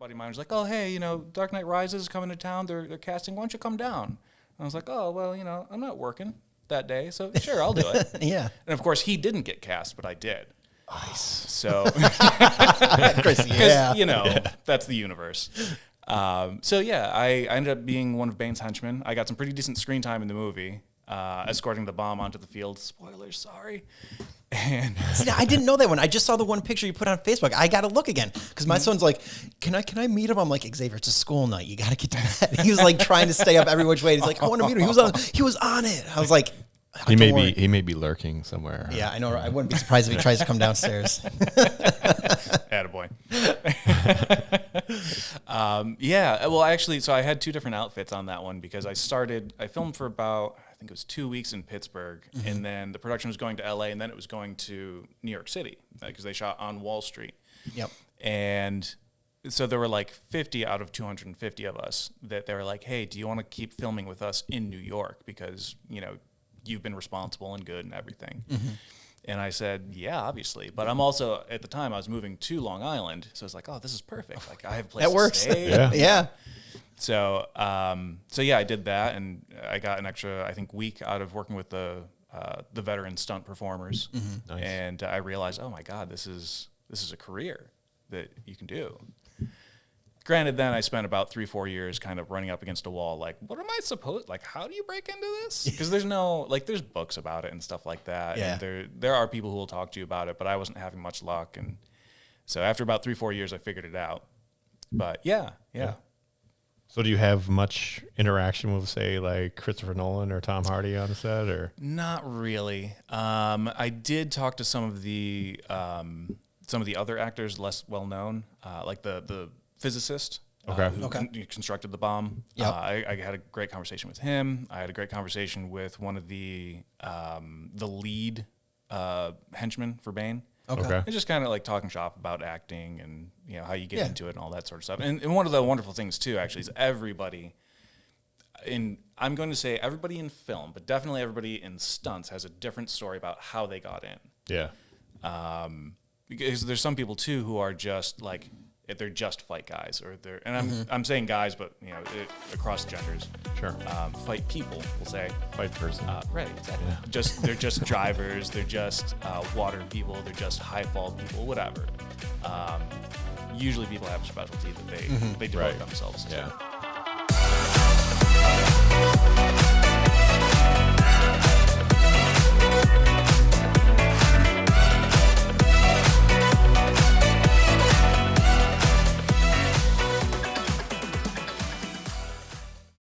buddy of mine was like, "Oh, hey, Dark Knight Rises is coming to town. They're casting. Why don't you come down?" And I was like, "Oh, well, I'm not working that day, so sure, I'll do it." Yeah. And of course, he didn't get cast, but I did. Nice. So, Chris, that's the universe. I ended up being one of Bane's henchmen. I got some pretty decent screen time in the movie, escorting the bomb onto the field. Spoilers, sorry. And see, I didn't know that one. I just saw the one picture you put on Facebook. I got to look again because my son's like, "Can I meet him?" I'm like, "Xavier, it's a school night. You got to get to that." He was like trying to stay up every which way. He's like, "I want to meet him." He was on it. I was like, he may be lurking somewhere. Yeah, I know. I wouldn't be surprised if he tries to come downstairs. Attaboy. Well, actually, so I had two different outfits on that one because I filmed for about, I think it was 2 weeks in Pittsburgh, and then the production was going to LA, and then it was going to New York City because they shot on Wall Street. Yep. And so there were like 50 out of 250 of us that they were like, "Hey, do you want to keep filming with us in New York? Because, you've been responsible and good and everything." And I said, "Yeah, obviously." But I'm also, at the time, I was moving to Long Island. So I was like, "Oh, this is perfect. Like, I have a place that to works. stay." Yeah. So, I did that. And I got an extra, I think, week out of working with the veteran stunt performers. Nice. And I realized, oh, my God, this is a career that you can do. Granted, then I spent about 3-4 years kind of running up against a wall. Like, what am I supposed? Like, how do you break into this? Because there's there's books about it and stuff like that. Yeah. And there are people who will talk to you about it, but I wasn't having much luck. And so after about 3-4 years, I figured it out. But yeah. So do you have much interaction with, say, like Christopher Nolan or Tom Hardy on the set, or? Not really. I did talk to some of the other actors less well known, like the physicist who constructed the bomb. Yep. I had a great conversation with him. I had a great conversation with one of the lead henchmen for Bane. Okay. And just kind of like talking shop about acting and how you get into it and all that sort of stuff. And one of the wonderful things too, actually, is everybody I'm going to say everybody in film, but definitely everybody in stunts has a different story about how they got in. Yeah. Because there's some people too who are just like, they're just fight guys, I'm saying guys, but across genders. Sure. Fight people, we'll say. Fight person. Right, exactly. Yeah. They're just drivers. They're just water people. They're just high fall people. Whatever. Usually, people have a specialty that they devote themselves to. Yeah.